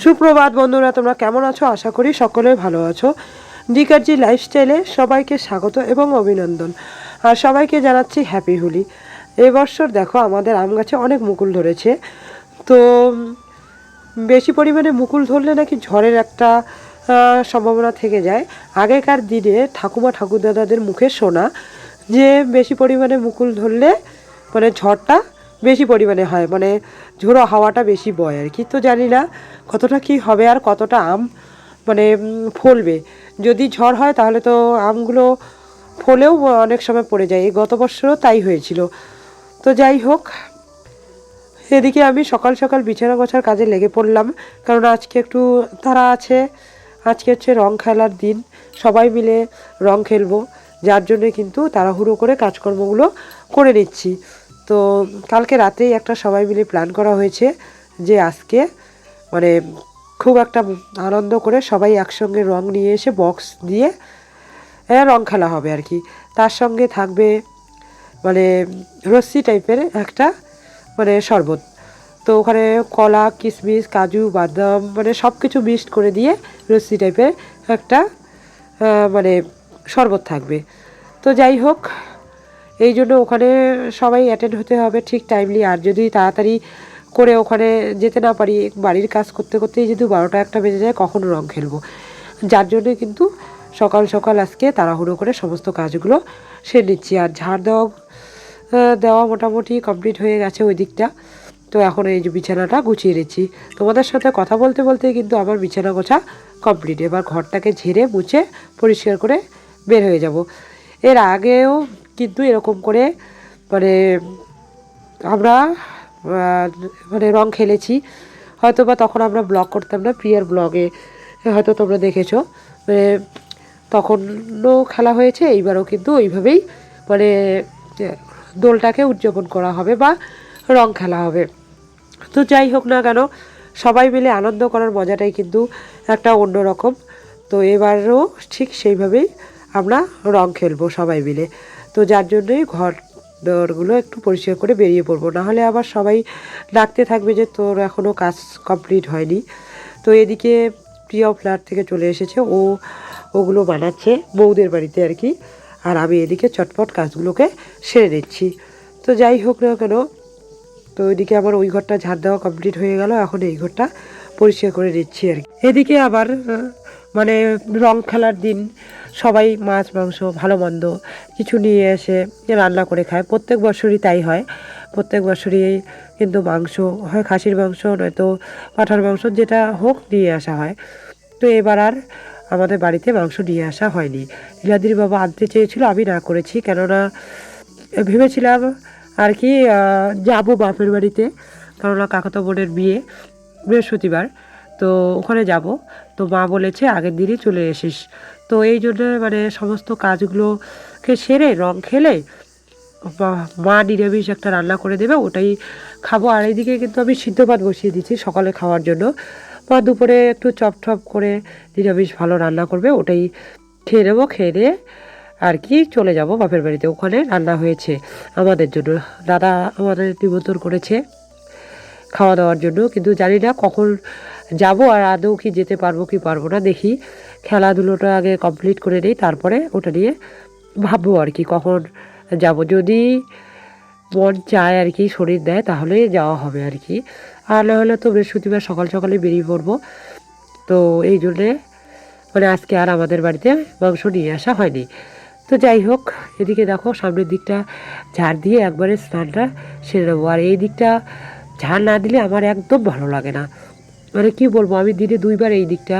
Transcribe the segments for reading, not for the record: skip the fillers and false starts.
সুপ্রভাত বন্ধুরা, তোমরা কেমন আছো? আশা করি সকলে ভালো আছো। ডিকারজি লাইফস্টাইলে সবাইকে স্বাগত এবং অভিনন্দন। আর সবাইকে জানাচ্ছি হ্যাপি হোলি। এবছর দেখো আমাদের আম গাছে অনেক মুকুল ধরেছে। তো বেশি পরিমাণে মুকুল ধরলে নাকি ঝড়ের একটা সম্ভাবনা থেকে যায়। আগেকার দিনে ঠাকুমা ঠাকুরদাদাদের মুখে শোনা যে বেশি পরিমাণে মুকুল ধরলে মানে ঝড়টা বেশি পরিমাণে হয়, মানে ঝোড়ো হাওয়াটা বেশি বয় আর কি। তো জানি না কতটা কি হবে আর কতটা আম মানে ফলবে। যদি ঝড় হয় তাহলে তো আমগুলো ফলেও অনেক সময় পড়ে যায়। এই গত বছরও তাই হয়েছিল। তো যাই হোক, এদিকে আমি সকাল সকাল বিছানা গোছার কাজে লেগে পড়লাম, কারণ আজকে একটু তাড়া আছে। আজকে হচ্ছে রং খেলার দিন, সবাই মিলে রং খেলবো, যার জন্যে কিন্তু তাড়াহুড়ো করে কাজকর্মগুলো করে নিচ্ছি। তো কালকে রাতেই একটা সবাই মিলে প্ল্যান করা হয়েছে যে আজকে মানে খুব একটা আনন্দ করে সবাই একসঙ্গে রং নিয়ে এসে বক্স দিয়ে রং খেলা হবে আর কি। তার সঙ্গে থাকবে মানে রশ্মি টাইপের একটা মানে শরবত। তো ওখানে কলা, কিশমিশ, কাজু, বাদাম মানে সব কিছু মিক্সড করে দিয়ে রশ্মি টাইপের একটা মানে শরবত থাকবে। তো যাই হোক, এই জন্য ওখানে সবাই অ্যাটেন্ড হতে হবে ঠিক টাইমলি। আর যদি তাড়াতাড়ি করে ওখানে যেতে না পারি, বাড়ির কাজ করতে করতেই যদি 12টা 1টা বেজে যায়, কখন রং খেলবো। যার জন্য কিন্তু সকাল সকাল আজকে তাড়াহুড়ো করে সমস্ত কাজগুলো সেরে নিচ্ছি। আর ঝাড় দেওয়া মোটামুটি কমপ্লিট হয়ে গেছে ওই দিকটা। তো এখন এই যে বিছানাটা গুছিয়ে নিচ্ছি। তোমাদের সাথে কথা বলতে বলতে কিন্তু আমার বিছানা গোছা কমপ্লিট। এবার ঘরটাকে ঝেড়ে মুছে পরিষ্কার করে বের হয়ে যাব। এর আগেও কিন্তু এরকম করে মানে আমরা মানে রং খেলেছি, হয়তো বা তখন আমরা ব্লগ করতাম না, প্রিয়ার ব্লগে হয়তো তোমরা দেখেছো। মানে তখনও খেলা হয়েছে, এইবারও কিন্তু ওইভাবেই মানে দোলটাকে উদযাপন করা হবে বা রং খেলা হবে। তো যাই হোক না কেন, সবাই মিলে আনন্দ করার মজাটাই কিন্তু একটা অন্যরকম। তো এবারও ঠিক সেইভাবেই আমরা রং খেলবো সবাই মিলে। তো যার জন্যই ঘর দরগুলো একটু পরিষ্কার করে বেরিয়ে পড়বো, নাহলে আবার সবাই ডাকতে থাকবে যে তোর এখনও কাজ কমপ্লিট হয়নি। তো এদিকে প্রিয় ফ্ল্যাট থেকে চলে এসেছে, ওগুলো বানাচ্ছে বউদের বাড়িতে আর কি। আর আমি এদিকে চটপট কাজগুলোকে সেরে নিচ্ছি। তো যাই হোক না কেন, তো ওইদিকে আবার ওই ঘরটা ঝাড় দেওয়া কমপ্লিট হয়ে গেল, এখন এই ঘরটা পরিষ্কার করে নিচ্ছি আর কি। এদিকে আবার মানে রং খেলার দিন সবাই মাছ মাংস ভালো মন্দ কিছু নিয়ে এসে রান্না করে খায়। প্রত্যেক বছরই তাই হয়, প্রত্যেক বছরই কিন্তু মাংস হয়, খাসির মাংস নয়তো পাঁঠার মাংস, যেটা হোক নিয়ে আসা হয়। তো এবার আর আমাদের বাড়িতে মাংস নিয়ে আসা হয়নি। লীলাদির বাবা আনতে চেয়েছিল, আমি না করেছি, কেননা ভেবেছিলাম আর কি যাবো বাপের বাড়িতে, কেননা কাকাতো বোনের বিয়ে বৃহস্পতিবার, তো ওখানে যাব। তো মা বলেছে আগের দিনই চলে এসিস। তো এই জন্য মানে সমস্ত কাজগুলোকে সেরে রং খেলে মা নিরামিষ একটা রান্না করে দেবে, ওটাই খাবো। আর এইদিকে কিন্তু আমি সিদ্ধ ভাত বসিয়ে দিচ্ছি সকালে খাওয়ার জন্য। মা দুপুরে একটু চপ টপ করে নিরামিষ ভালো রান্না করবে, ওটাই খেয়ে নেবো। খেয়ে দিয়ে আর কি চলে যাব বাপের বাড়িতে। ওখানে রান্না হয়েছে আমাদের জন্য, দাদা আমাদের নিমন্ত্রণ করেছে খাওয়া দাওয়ার জন্য, কিন্তু জানি না কখন যাব আর আদৌ কি যেতে পারবো কি পারবো না। দেখি খেলাধুলোটা আগে কমপ্লিট করে নিই, তারপরে ওটা নিয়ে ভাববো আর কি কখন যাব। যদি মন চায় আর কি, শরীর দেয়, তাহলে যাওয়া হবে আর কি। আর না হলে তো বৃহস্পতিবার সকাল সকালে বেরিয়ে পড়বো। তো এই জন্যে মানে আজকে আর আমাদের বাড়িতে মাংস নিয়ে আসা হয়নি। তো যাই হোক, এদিকে দেখো সামনের দিকটা ঝাড় দিয়ে একবারে স্নানটা সেরে নেবো। আর এই দিকটা ঝাড় না দিলে আমার একদম ভালো লাগে না, মানে কি বলবো, আমি দিনে 2বার এই দিকটা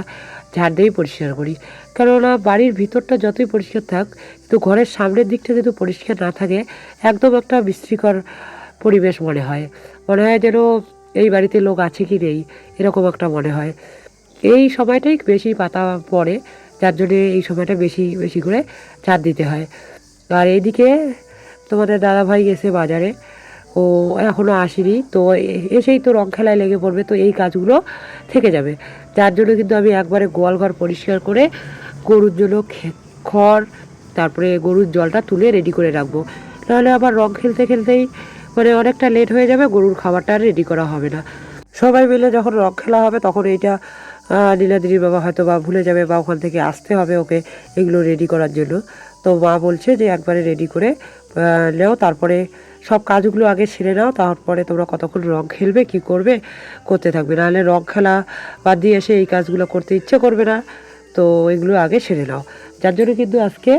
ঝাড় দিয়েই পরিষ্কার করি। কেননা বাড়ির ভিতরটা যতই পরিষ্কার থাক, কিন্তু ঘরের সামনের দিকটা যদি পরিষ্কার না থাকে, একদম একটা বিশৃঙ্খল পরিবেশ মনে হয়। মনে হয় যেন এই বাড়িতে লোক আছে কি নেই, এরকম একটা মনে হয়। এই সময়টাই বেশি পাতা পড়ে, যার জন্যে এই সময়টা বেশি বেশি করে ঝাড় দিতে হয়। আর এইদিকে তোমাদের দাদাভাই গেছে বাজারে, ও এখনও আসেনি। তো এসেই তো রং খেলায় লেগে পড়বে, তো এই কাজগুলো থেকে যাবে। যার জন্য কিন্তু আমি একবারে গোয়াল ঘর পরিষ্কার করে গরুর জন্য খড়, তারপরে গরুর জলটা তুলে রেডি করে রাখবো। নাহলে আবার রং খেলতে খেলতেই মানে অনেকটা লেট হয়ে যাবে, গরুর খাবারটা আর রেডি করা হবে না। সবাই মিলে যখন রং খেলা হবে তখন এইটা নীলাদ্রির বাবা হয়তো বা ভুলে যাবে বা ওখান থেকে আসতে হবে ওকে এগুলো রেডি করার জন্য। তো মা বলছে যে একবারে রেডি করে নেও, তারপরে সব কাজগুলো আগে সেরে নাও, তারপরে তোমরা কতক্ষণ রং খেলবে কি করবে করতে থাকবে, নাহলে রং খেলা বাদ দিয়ে এসে এই কাজগুলো করতে ইচ্ছে করবে না। তো এগুলো আগে সেরে নাও, যার জন্য কিন্তু আজকে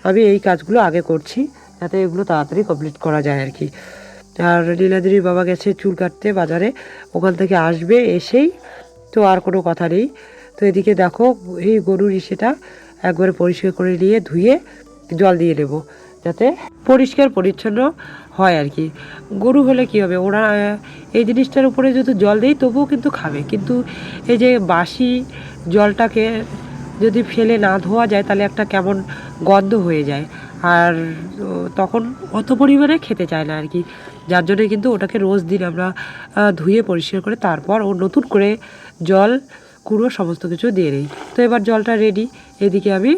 আমি এই কাজগুলো আগে করছি যাতে এগুলো তাড়াতাড়ি কমপ্লিট করা যায় আর কি। আর নীলাদ্রির বাবা গেছে চুল কাটতে বাজারে, ওখান থেকে আসবে এসেই তো আর কোনো কথা নেই। তো এদিকে দেখো এই গরুর ইসেটা একবারে পরিষ্কার করে নিয়ে ধুয়ে জল দিয়ে নেব যাতে পরিষ্কার পরিচ্ছন্ন হয় আর কি। গরু হলে কি হবে, ওরা এই জিনিসটার উপরে যদি জল দেই তবুও কিন্তু খাবে, কিন্তু এই যে বাসি জলটাকে যদি ফেলে না ধোয়া যায় তাহলে একটা কেমন গন্ধ হয়ে যায়, আর তখন অত পরিমাণে খেতে চায় না আর কি। যার জন্যে কিন্তু ওটাকে রোজ দিন আমরা ধুয়ে পরিষ্কার করে তারপর ও নতুন করে জল কুড়ো সমস্ত কিছু দিয়ে দিই। তো এবার জলটা রেডি, এদিকে আমি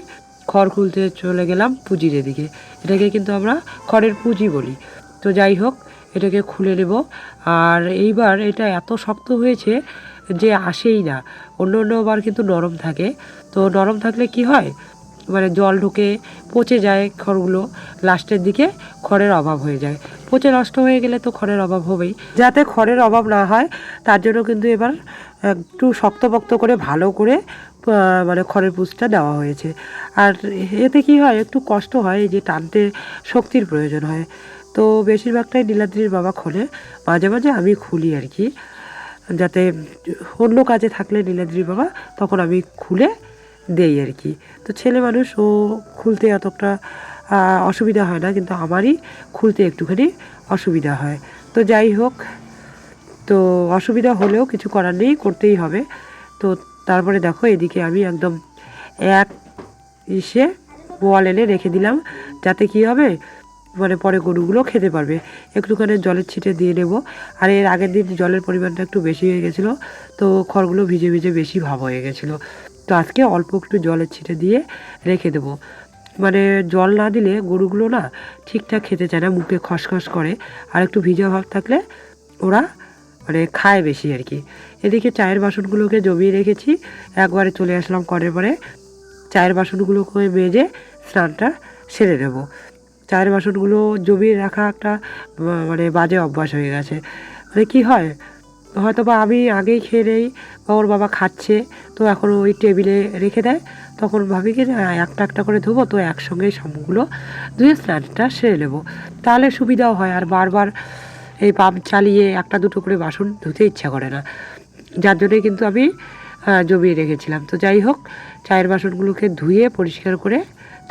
খড় খুলতে চলে গেলাম পুঁজির এদিকে। এটাকে কিন্তু আমরা খড়ের পুঁজি বলি। তো যাই হোক, এটাকে খুলে নেব। আর এইবার এটা এত শক্ত হয়েছে যে আসেই না, অন্য অন্যবার কিন্তু নরম থাকে। তো নরম থাকলে কি হয়, মানে জল ঢুকে পচে যায় খড়গুলো, লাস্টের দিকে খড়ের অভাব হয়ে যায়। পচে নষ্ট হয়ে গেলে তো খড়ের অভাব হবেই, যাতে খড়ের অভাব না হয় তার জন্য কিন্তু এবার একটু শক্তপোক্ত করে ভালো করে মানে খড়ের পুঁজটা দেওয়া হয়েছে। আর এতে কি হয়, একটু কষ্ট হয়, এই যে টানতে শক্তির প্রয়োজন হয়। তো বেশিরভাগটাই নীলাদ্রির বাবা খোলে, মাঝে মাঝে আমি খুলি আর কি, যাতে অন্য কাজে থাকলে নীলাদ্রির বাবা তখন আমি খুলে দেই আর কি। তো ছেলে মানুষ, ও খুলতে অতটা অসুবিধা হয় না, কিন্তু আমারই খুলতে একটুখানি অসুবিধা হয়। তো যাই হোক, তো অসুবিধা হলেও কিছু করার নেই, করতেই হবে। তো তারপরে দেখো এদিকে আমি একদম এক ইসে বোয়াল এনে রেখে দিলাম, যাতে কি হবে, মানে পরে গরুগুলো খেতে পারবে। একটুখানি জলের ছিটে দিয়ে নেব। আর এর আগের দিন জলের পরিমাণটা একটু বেশি হয়ে গেছিলো, তো খড়গুলো ভিজে ভিজে বেশি ভাব হয়ে গেছিলো। তো আজকে অল্প একটু জলের ছিটে দিয়ে রেখে দেবো। মানে জল না দিলে গরুগুলো না ঠিকঠাক খেতে চায় না, মুখে খসখস করে। আর একটু ভিজা ভাব থাকলে ওরা মানে খায় বেশি আর কি। এদিকে চায়ের বাসনগুলোকে জমিয়ে রেখেছি, একবারে চলে আসলাম করের পরে চায়ের বাসনগুলোকে মেজে স্নানটা সেরে নেব। চায়ের বাসনগুলো জমিয়ে রাখা একটা মানে বাজে অভ্যাস হয়ে গেছে। মানে কী হয়, হয়তো বা আমি আগেই খেয়ে নেই বা ওর বাবা খাচ্ছে, তো এখন ওই টেবিলে রেখে দেয়, তখন ভাবি কি একটা একটা করে ধোবো, তো একসঙ্গেই সবগুলো ধুয়ে স্নানটা সেরে নেবো, তাহলে সুবিধাও হয়। আর বারবার এই পাম্প চালিয়ে একটা দুটো করে বাসন ধুতে ইচ্ছা করে না, যার জন্যই কিন্তু আমি জমিয়ে রেখেছিলাম। তো যাই হোক, চায়ের বাসনগুলোকে ধুয়ে পরিষ্কার করে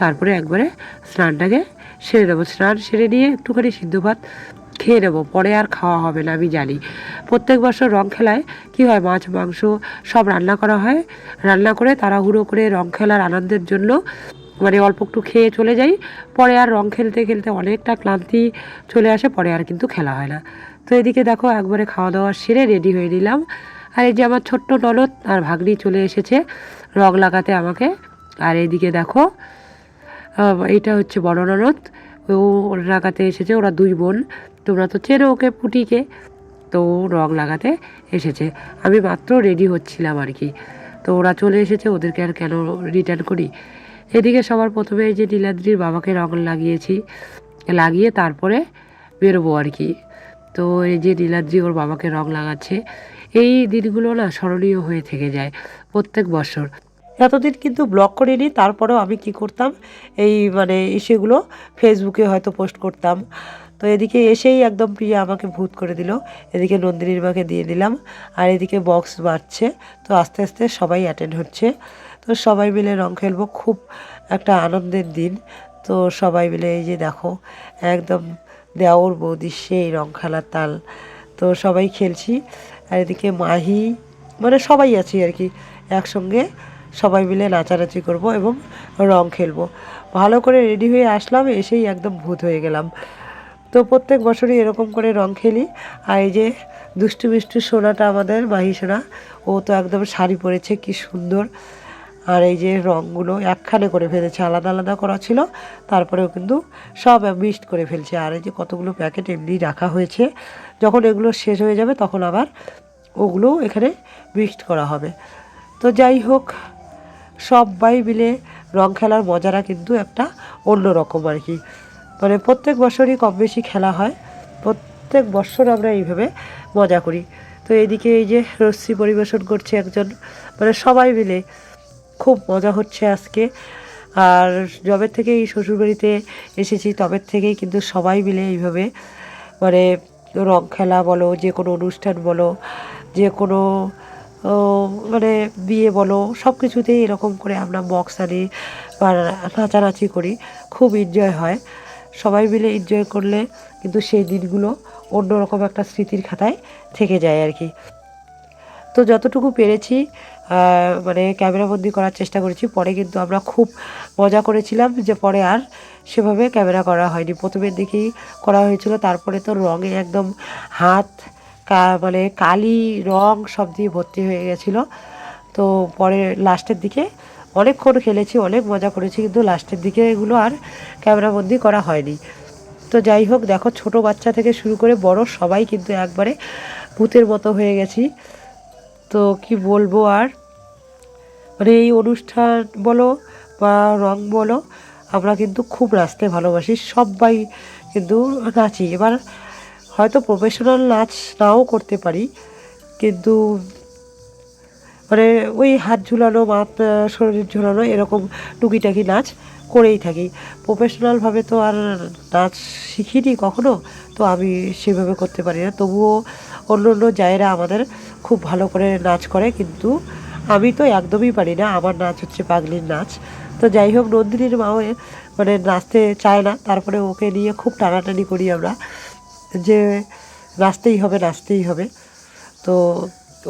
তারপরে একবারে স্নানটাকে সেরে নেবো। স্নান সেরে নিয়ে একটুখানি সিদ্ধ ভাত খেয়ে নেবো, পরে আর খাওয়া হবে না আমি জানি। প্রত্যেক বছর রং খেলায় কী হয়, মাছ মাংস সব রান্না করা হয়, রান্না করে তাড়াহুড়ো করে রং খেলার আনন্দের জন্য মানে অল্প একটু খেয়ে চলে যাই, পরে আর রং খেলতে খেলতে অনেকটা ক্লান্তি চলে আসে, পরে আর কিন্তু খেলা হয় না। তো এদিকে দেখো একবারে খাওয়া দাওয়া সেরে রেডি হয়ে নিলাম। আর এই যে আমার ছোট্ট ননদ আর ভাগ্নি চলে এসেছে রং লাগাতে আমাকে। আর এইদিকে দেখো এইটা হচ্ছে বড় ননদ, ও লাগাতে এসেছে। ওরা দুই বোন, তোমরা তো চেনো ওকে, পুটিকে। তো রং লাগাতে এসেছে, আমি মাত্র রেডি হচ্ছিলাম আর কি। তো ওরা চলে এসেছে, ওদেরকে আর কেন রিটার্ন করি। এদিকে সবার প্রথমে এই যে নীলাদ্রির বাবাকে রং লাগিয়েছি, লাগিয়ে তারপরে বেরোবো আর কি। তো এই যে নীলাদ্রি ওর বাবাকে রং লাগাচ্ছে, এই দিনগুলো না স্মরণীয় হয়ে থেকে যায় প্রত্যেক বছর। এতদিন কিন্তু ব্লগ করিনি, তারপরেও আমি কি করতাম, এই মানে সেগুলো ফেসবুকে হয়তো পোস্ট করতাম। তো এদিকে এসেই একদম প্রিয়া আমাকে ভূত করে দিল, এদিকে নন্দিনীর মাকে দিয়ে দিলাম, আর এদিকে বক্স বাজছে। তো আস্তে আস্তে সবাই অ্যাটেন্ড হচ্ছে, তো সবাই মিলে রং খেলবো, খুব একটা আনন্দের দিন। তো সবাই মিলে এই যে দেখো একদম দেওর বৌদির সেই রং খেলার তাল, তো সবাই খেলছি। আর এদিকে মাহি, মানে সবাই আছি আর কি, একসঙ্গে সবাই মিলে নাচানাচি করব এবং রং খেলবো। ভালো করে রেডি হয়ে আসলাম, এসেই একদম ভূত হয়ে গেলাম। তো প্রত্যেক বছরই এরকম করে রং খেলি। আর এই যে দুষ্টু মিষ্টু সোনাটা আমাদের মাহি সোনা, ও তো একদম শাড়ি পরেছে কি সুন্দর। আর এই যে রঙগুলো একখানে করে ফেলেছে, আলাদা আলাদা করা ছিল, তারপরেও কিন্তু সব মিক্সড করে ফেলছে। আর এই যে কতগুলো প্যাকেট এমনি রাখা হয়েছে, যখন এগুলো শেষ হয়ে যাবে তখন আবার ওগুলো এখানে মিক্সড করা হবে। তো যাই হোক, সবাই মিলে রং খেলার মজাটা কিন্তু একটা অন্য রকম আর কি। মানে প্রত্যেক বছরই কম বেশি খেলা হয়, প্রত্যেক বছর আমরা এইভাবে মজা করি। তো এদিকে এই যে রশ্মি পরিবেশন করছে একজন, মানে সবাই মিলে খুব মজা হচ্ছে আজকে। আর যবে থেকে এই শ্বশুরবাড়িতে এসেছি তবে থেকেই কিন্তু সবাই মিলে এইভাবে মানে রং খেলা বলো, যে কোনো অনুষ্ঠান বলো, যে কোনো ও মানে বিয়ে বলো, সব কিছুতেই এরকম করে আমরা বক্স আনি বা নাচানাচি করি, খুব এনজয় হয়। সবাই মিলে এনজয় করলে কিন্তু সেই দিনগুলো অন্যরকম একটা স্মৃতির খাতায় থেকে যায় আর কি। তো যতটুকু পেরেছি মানে ক্যামেরাবন্দি করার চেষ্টা করেছি। পরে কিন্তু আমরা খুব মজা করেছিলাম, যে পরে আর সেভাবে ক্যামেরা করা হয়নি। প্রথমের দিকেই করা হয়েছিল, তারপরে তো রঙে একদম হাত মানে কালি রং সব দিয়ে ভর্তি হয়ে গেছিলো। তো পরে লাস্টের দিকে অনেকক্ষণ খেলেছি, অনেক মজা করেছি, কিন্তু লাস্টের দিকে এগুলো আর ক্যামেরাবন্দি করা হয়নি। তো যাই হোক, দেখো ছোট বাচ্চা থেকে শুরু করে বড় সবাই কিন্তু একবারে ভূতের মতো হয়ে গেছি। তো কি বলবো আর, মানে এই অনুষ্ঠান বলো বা রং বলো, আমরা কিন্তু খুব নাচতে ভালোবাসি, সবাই কিন্তু নাচি। এবার হয়তো প্রফেশনাল নাচ নাও করতে পারি, কিন্তু মানে ওই হাত ঝুলানো বা শরীর ঝুলানো এরকম টুকিটাকি নাচ করেই থাকি। প্রফেশনালভাবে তো আর নাচ শিখিনি কখনো, তো আমি সেভাবে করতে পারি না। তবুও অন্য অন্য জায়গায় আমাদের খুব ভালো করে নাচ করে, কিন্তু আমি তো একদমই পারি না। আমার নাচ হচ্ছে পাগলির নাচ। তো যাই হোক, নন্দিনীর মাও মানে নাচতে চায় না, তারপরে ওকে নিয়ে খুব টানাটানি করি আমরা, যে নাচতেই হবে নাচতেই হবে। তো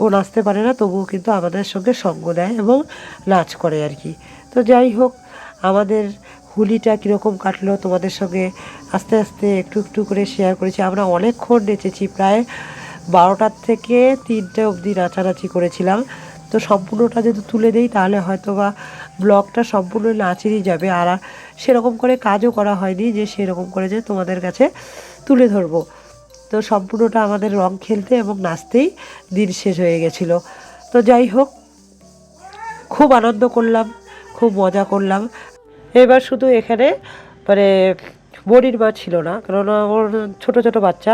ও নাচতে পারে না, তবুও কিন্তু আমাদের সঙ্গে সঙ্গ দেয় এবং নাচ করে আর কি। তো যাই হোক, আমাদের হোলিটা কীরকম কাটলো তোমাদের সঙ্গে আস্তে আস্তে একটু একটু করে শেয়ার করেছি। আমরা অনেকক্ষণ নেচেছি, প্রায় 12টার থেকে 3টে অবধি নাচানাচি করেছিলাম। তো সম্পূর্ণটা যদি তুলে দিই তাহলে হয়তো বা ব্লগটা সম্পূর্ণ নাচেরই যাবে, আর সেরকম করে কাজও করা হয়নি যে সেরকম করে যে তোমাদের কাছে তুলে ধরবো। তো সম্পূর্ণটা আমাদের রং খেলতে এবং নাচতেই দিন শেষ হয়ে গেছিলো। তো যাই হোক, খুব আনন্দ করলাম, খুব মজা করলাম। এবার শুধু এখানে মানে বড়ির মা ছিল না, কেননা ওর ছোট ছোট বাচ্চা,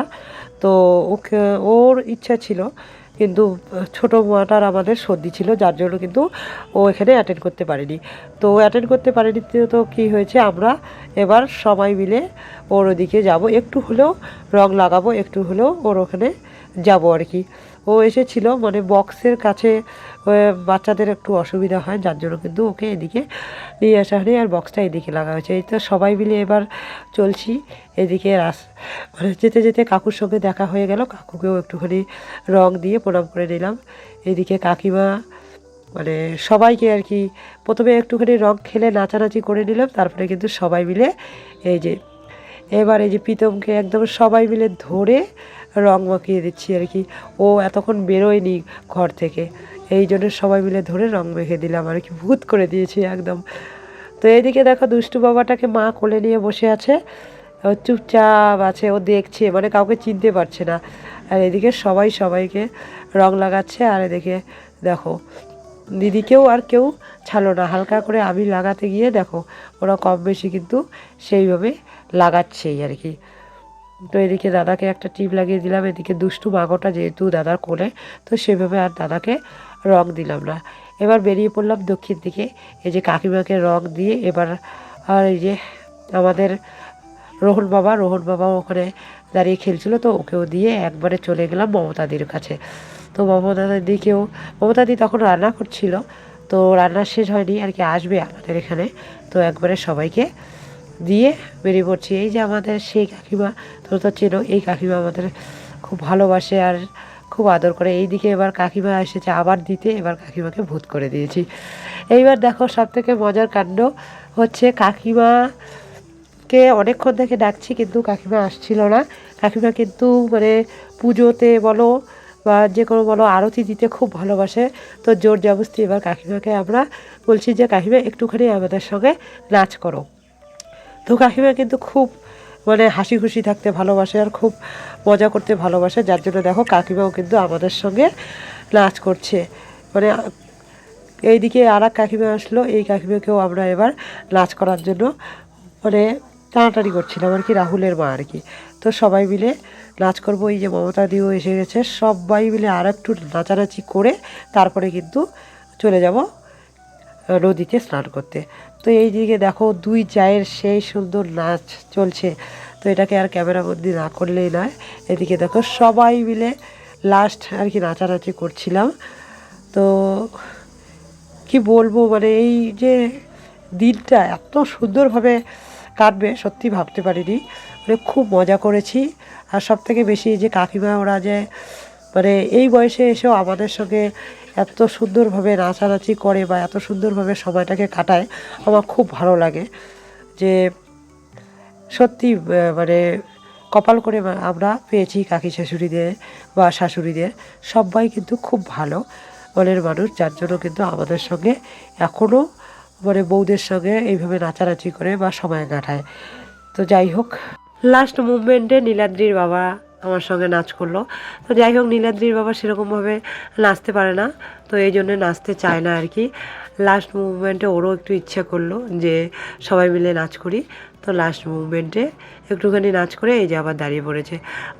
তো ওকে ওর ইচ্ছা ছিল, কিন্তু ছোটো মাটার আমাদের সর্দি ছিল, যার জন্য কিন্তু ও এখানে অ্যাটেন্ড করতে পারেনি। তো অ্যাটেন্ড করতে পারেনি, তো কী হয়েছে, আমরা এবার সবাই মিলে ওর ওদিকে যাব, একটু হলেও রং লাগাবো, একটু হলেও ওর ওখানে যাব আর কি। ও এসেছিল, মানে বক্সের কাছে বাচ্চাদের একটু অসুবিধা হয়, যার জন্য কিন্তু ওকে এদিকে নিয়ে আসা হয়নি, আর বক্সটা এদিকে লাগা হয়েছে। এই তো সবাই মিলে এবার চলছি এদিকে মানে যেতে যেতে কাকুর সঙ্গে দেখা হয়ে গেল, কাকুকেও একটুখানি রং দিয়ে প্রণাম করে নিলাম। এদিকে কাকিমা মানে সবাইকে আর কি প্রথমে একটুখানি রং খেলে নাচানাচি করে নিলাম, তারপরে কিন্তু সবাই মিলে এই যে এবার এই যে প্রীতমকে একদম সবাই মিলে ধরে রং মাখিয়ে দিচ্ছি আর কি। ও এতক্ষণ বেরোয়নি ঘর থেকে, এই জন্য সবাই মিলে ধরে রং মেখে দিলাম আর কি, ভূত করে দিয়েছি একদম। তো এইদিকে দেখো দুষ্টু বাবাটাকে মা কোলে নিয়ে বসে আছে, ও চুপচাপ আছে, ও দেখছে, মানে কাউকে চিনতে পারছে না। আর এদিকে সবাই সবাইকে রং লাগাচ্ছে, আর এদিকে দেখো দিদিকেও আর কেউ ছাড়লো না, হালকা করে আমি লাগাতে গিয়ে দেখো ওরা কম বেশি কিন্তু সেইভাবে লাগাচ্ছেই আর কি। তো এদিকে দাদাকে একটা টিপ লাগিয়ে দিলাম, এদিকে দুষ্টু মাগোটা যেহেতু দাদার কোলে, তো সেভাবে আর দাদাকে রং দিলাম না। এবার বেরিয়ে পড়লাম দক্ষিণ দিকে, এই যে কাকিমাকে রং দিয়ে এবার, আর এই যে আমাদের রোহন বাবা ওখানে দাঁড়িয়ে খেলছিল, তো ওকেও দিয়ে একবারে চলে গেলাম মমতাদির কাছে। তো মমতাদি তখন রান্না করছিল, তো রান্না শেষ হয়নি আর কি, আসবে আমাদের এখানে। তো একবারে সবাইকে দিয়ে বেরিয়ে পড়ছি। এই যে আমাদের সেই কাকিমা, তোর তো চেনো, এই কাকিমা আমাদের খুব ভালোবাসে আর খুব আদর করে। এইদিকে এবার কাকিমা এসেছে আবার দিতে, এবার কাকিমাকে ভূত করে দিয়েছি। এইবার দেখো সবথেকে মজার কাণ্ড হচ্ছে, কাকিমাকে অনেকক্ষণ থেকে ডাকছি কিন্তু কাকিমা আসছিল না। কাকিমা কিন্তু মানে পুজোতে বলো বা যে কোনো বলো আরতি দিতে খুব ভালোবাসে। তো জোর জবরদস্তি এবার কাকিমাকে আমরা বলছি যে কাকিমা একটুখানি আমাদের সঙ্গে নাচ করো। তো কাকিমা কিন্তু খুব মানে হাসি খুশি থাকতে ভালোবাসে আর খুব মজা করতে ভালোবাসে, যার জন্য দেখো কাকিমাও কিন্তু আমাদের সঙ্গে নাচ করছে। মানে এইদিকে আর এক কাকিমা আসলো, এই কাকিমাকেও আমরা এবার নাচ করার জন্য মানে টানাটানি করছিলাম আর কি, রাহুলের মা আর কি। তো সবাই মিলে নাচ করবো, এই যে মমতা দিও এসে গেছে, সবাই মিলে আর একটু নাচানাচি করে তারপরে কিন্তু চলে যাব নদীতে স্নান করতে। তো এই দিকে দেখো দুই জায়ের সেই সুন্দর নাচ চলছে, তো এটাকে আর ক্যামেরাবন্দি না করলেই নয়। এদিকে দেখো সবাই মিলে লাস্ট আর কি নাচানাচি করছিলাম। তো কি বলবো, মানে এই যে দিনটা এত সুন্দরভাবে কাটবে সত্যি ভাবতে পারিনি। মানে খুব মজা করেছি। আর সব থেকে বেশি যে কাকিমা ওরা যে মানে এই বয়সে এসেও আমাদের সঙ্গে এত সুন্দরভাবে নাচানাচি করে বা এত সুন্দরভাবে সময়টাকে কাটায়, আমার খুব ভালো লাগে। যে সত্যি মানে কপাল করে আমরা পেয়েছি কাকি শাশুড়িদের বা শাশুড়িদের, সবাই কিন্তু খুব ভালো মনের মানুষ, যার জন্য কিন্তু আমাদের সঙ্গে এখনও মানে বউদের সঙ্গে এইভাবে নাচানাচি করে বা সময় কাটায়। তো যাই হোক, লাস্ট মুভমেন্টে নীলাদ্রির বাবা আমার সঙ্গে নাচ করলো। তো যাই হোক, নীলাদ্রির বাবা সেরকমভাবে নাচতে পারে না, তো এই জন্য নাচতে চায় না আর কি। লাস্ট মুভমেন্টে ওরও একটু ইচ্ছা করলো যে সবাই মিলে নাচ করি, তো লাস্ট মুভমেন্টে একটুখানি নাচ করে এই যে আবার দাঁড়িয়ে পড়েছে।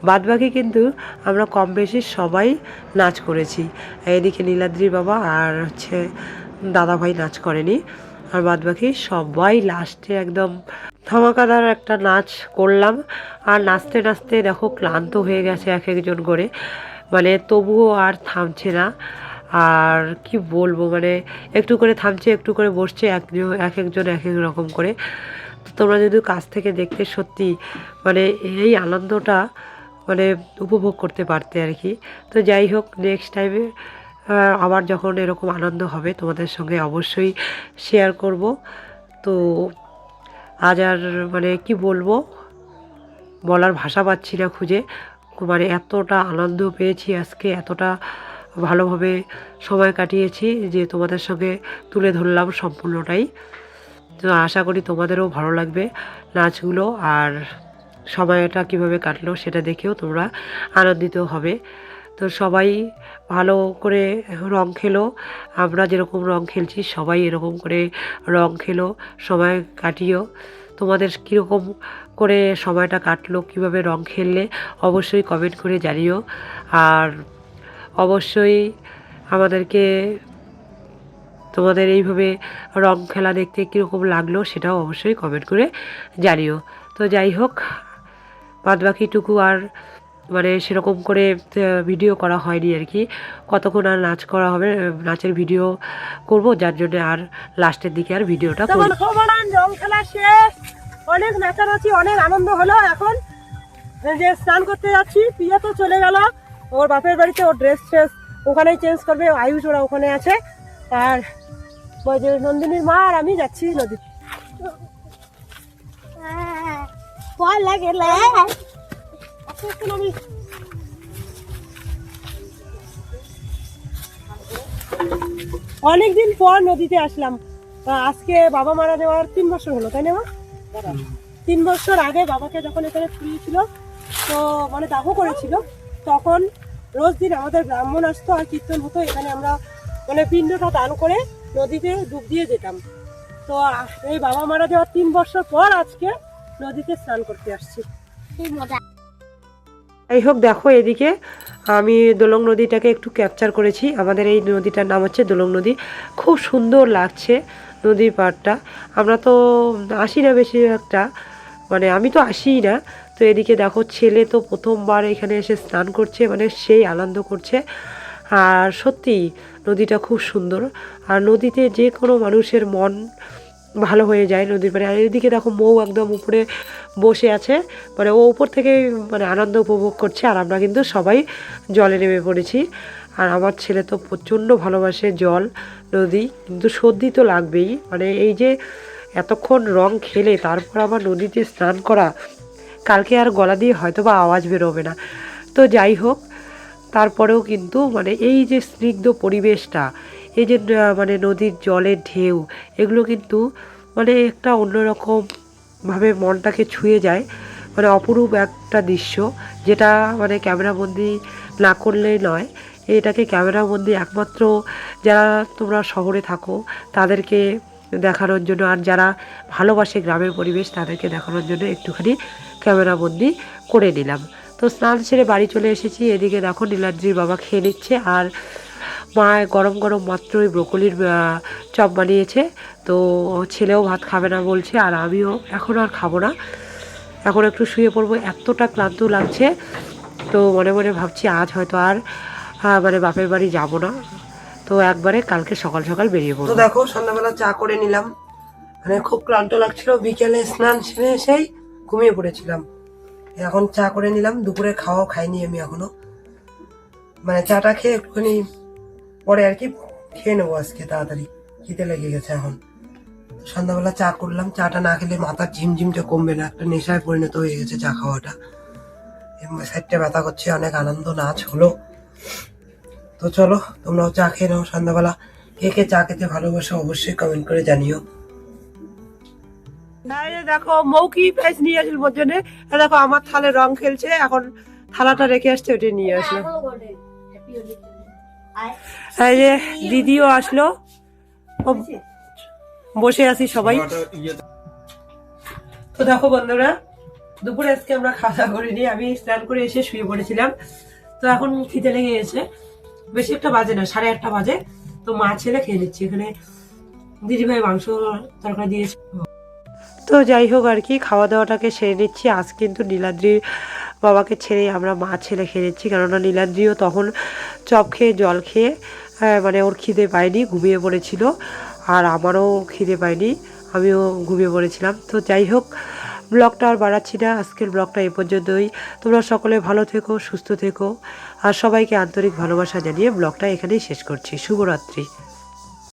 বাদবাকি কিন্তু আমরা কম বেশি সবাই নাচ করেছি। এদিকে নীলাদ্রির বাবা আর হচ্ছে দাদাভাই নাচ করেনি, আর বাদবাকি সবাই লাস্টে একদম ধামাকাদার একটা নাচ করলাম। আর নাচতে নাচতে দেখো ক্লান্ত হয়ে গেছে এক একজন করে, মানে তবুও আর থামছে না। আর কি বলবো, মানে একটু করে থামছে, একটু করে বসছে, এক একজন এক এক রকম করে। তো তোমরা যদি কাছ থেকে দেখতে সত্যি মানে এই আনন্দটা মানে উপভোগ করতে পারতে আর কি। তো যাই হোক, নেক্সট টাইমে আবার যখন এরকম আনন্দ হবে তোমাদের সঙ্গে অবশ্যই শেয়ার করব। তো আজ আর মানে কি বলবো, বলার ভাষা পাচ্ছি না খুঁজে। মানে এতটা আনন্দ পেয়েছি আজকে, এতটা ভালোভাবে সময় কাটিয়েছি যে তোমাদের সঙ্গে তুলে ধরলাম সম্পূর্ণটাই। তো আশা করি তোমাদেরও ভালো লাগবে নাচগুলো, আর সময়টা কিভাবে কাটলো সেটা দেখেও তোমরা আনন্দিত হবে। তো সবাই ভালো করে রং খেলো, আমরা যেরকম রং খেলছি সবাই এরকম করে রং খেলো, সময় কাটিও। তোমাদের কীরকম করে সময়টা কাটলো, কিভাবে রং খেললে অবশ্যই কমেন্ট করে জানিও। আর অবশ্যই আমাদেরকে তোমাদের এইভাবে রং খেলা দেখতে কীরকম লাগলো সেটাও অবশ্যই কমেন্ট করে জানিও। তো যাই হোক, বাদবাকিটুকু আর মানে সেরকম করে ভিডিও করা হয়নি আর কি। কতক্ষণ আর নাচ করা হবে, নাচের ভিডিও করব, যার জন্য আর লাস্টের দিকে আর ভিডিওটা করব। রং খেলা শেষ, অনেক নাচানাচি, অনেক আনন্দ হলো। এখন যে স্নান করতে যাচ্ছি, প্রিয়া তো চলে গেল ওর বাপের বাড়িতে, ওর ড্রেস ট্রেস ওখানেই চেঞ্জ করবে, আয়ুষ ওরা ওখানে আছে। আর ওই যে নন্দিনীর মা আর আমি যাচ্ছি নদী। অনেকদিন পর নদীতে আসলাম। আজকে বাবা মারা যাওয়ার 3 বছর হলো, তাই না মা? 3 বছর আগে বাবাকে যখন এখানে ছুঁয়েছিল, তো মানে দাহ করেছিল, তখন রোজ দিন আমাদের ব্রাহ্মণ আসতো আর কীর্তন হতো এখানে। আমরা মানে পিণ্ডটা দান করে নদীতে ডুব দিয়ে যেতাম। তো এই বাবা মারা যাওয়ার 3 বছর পর আজকে নদীতে স্নান করতে আসছি। যাই হোক, দেখো এদিকে আমি দোলং নদীটাকে একটু ক্যাপচার করেছি। আমাদের এই নদীটার নাম হচ্ছে দোলং নদী। খুব সুন্দর লাগছে নদীর পাড়টা। আমরা তো আসি না বেশি একটা, মানে আমি তো আসিই না। তো এদিকে দেখো ছেলে তো প্রথমবার এখানে এসে স্নান করছে, মানে সেই আনন্দ করছে। আর সত্যি নদীটা খুব সুন্দর, আর নদীতে যে কোনো মানুষের মন ভালো হয়ে যায় নদীর পাড়ে। আর এদিকে দেখো মৌ একদম উপরে বসে আছে, মানে ও উপর থেকে মানে আনন্দ উপভোগ করছে, আর আমরা কিন্তু সবাই জলে নেমে পড়েছি। আর আমার ছেলে তো প্রচণ্ড ভালোবাসে জল, নদী, কিন্তু সর্দি তো লাগবেই। মানে এই যে এতক্ষণ রং খেলে তারপর আবার নদীতে স্নান করা, কালকে আর গলা দিয়ে হয়তো বা আওয়াজ বেরোবে না। তো যাই হোক, তারপরেও কিন্তু মানে এই যে স্নিগ্ধ পরিবেশটা, এই যে মানে নদীর জলের ঢেউ, এগুলো কিন্তু মানে একটা অন্যরকমভাবে মনটাকে ছুঁয়ে যায়। মানে অপরূপ একটা দৃশ্য, যেটা মানে ক্যামেরাবন্দি না করলেই নয়। এটাকে ক্যামেরাবন্দি একমাত্র যারা তোমরা শহরে থাকো তাদেরকে দেখানোর জন্য, আর যারা ভালোবাসে গ্রামের পরিবেশ তাদেরকে দেখানোর জন্য একটুখানি ক্যামেরাবন্দি করে নিলাম। তো স্নান সেরে বাড়ি চলে এসেছি। এদিকে দেখো নীলাদ্রির বাবা খেয়ে নিচ্ছে, আর মা গরম গরম মাত্রই ব্রোকলির চপ বানিয়েছে। তো ছেলেও ভাত খাবে না বলছে, আর আমিও এখন আর খাবো না, এখন একটু শুয়ে পড়বো, এতটা ক্লান্ত লাগছে। তো মনে মনে ভাবছি আজ হয়তো আর মানে বাপের বাড়ি যাব না, তো একবারে কালকে সকাল সকাল বেরিয়ে পড়বো। তো দেখো সন্ধ্যাবেলা চা করে নিলাম, মানে খুব ক্লান্ত লাগছিল, বিকেলে স্নান সেরে এসেই ঘুমিয়ে পড়েছিলাম। এখন চা করে নিলাম, দুপুরে খাওয়াও খাইনি আমি এখনো, মানে চাটা খেয়ে একটুখানি পরে আর কি খেয়ে নেবো আজকে, তাড়াতাড়ি খিদে লেগে গেছে এখন। সন্ধ্যাবেলা চা করলাম, চাটা না খেলে মাথার ঝিমঝিমটা কমবে না, একটা নেশায় পরিণত হয়ে গেছে চা খাওয়াটা। সাইডটা ব্যথা করছে, অনেক আনন্দ নাচ হলো। তো চলো তোমরাও চা খেয়ে নাও সন্ধ্যাবেলা। কে কে চা খেতে ভালোবাসো অবশ্যই কমেন্ট করে জানিও। দেখো মৌকি প্রাইস নিয়ে আসল ওর জন্য, দেখো আমার থালে রং খেলছে, এখন থালাটা রেখে আসছে, ওটা নিয়ে আসলো। এই যে দিদিও আসলো, বসে আছি সবাই। তো দেখো বন্ধুরা, দুপুরে আজকে আমরা খাওয়া দাওয়া করিনি, আমি স্নান করে এসে শুয়ে পড়েছিলাম। তো এখন খিদে লেগে গেছে, বেশি একটা বাজে না, 8:30 বাজে। তো মা ছেলে খেয়ে নিচ্ছি, এখানে দিদিভাই মাংস তরকারি দিয়েছে। তো যাই হোক আর কি, খাওয়া দাওয়াটাকে সেরে নিচ্ছি। আজ কিন্তু নীলাদ্রির বাবাকে ছেড়েই আমরা মা ছেলে খেয়ে নিচ্ছি, কেননা নীলাদ্রিও তখন চপ খেয়ে জল খেয়ে মানে ওর খিদে পায়নি, ঘুমিয়ে পড়েছিল, আর আমারও খিদে পায়নি, আমিও ঘুমিয়ে পড়েছিলাম। তো যাই হোক, ব্লগটা আর বাড়াচ্ছি না, আজকের ব্লগটা এ পর্যন্তই। তোমরা সকলে ভালো থেকো, সুস্থ থেকো, আর সবাইকে আন্তরিক ভালোবাসা জানিয়ে ব্লগটা এখানেই শেষ করছি। শুভরাত্রি।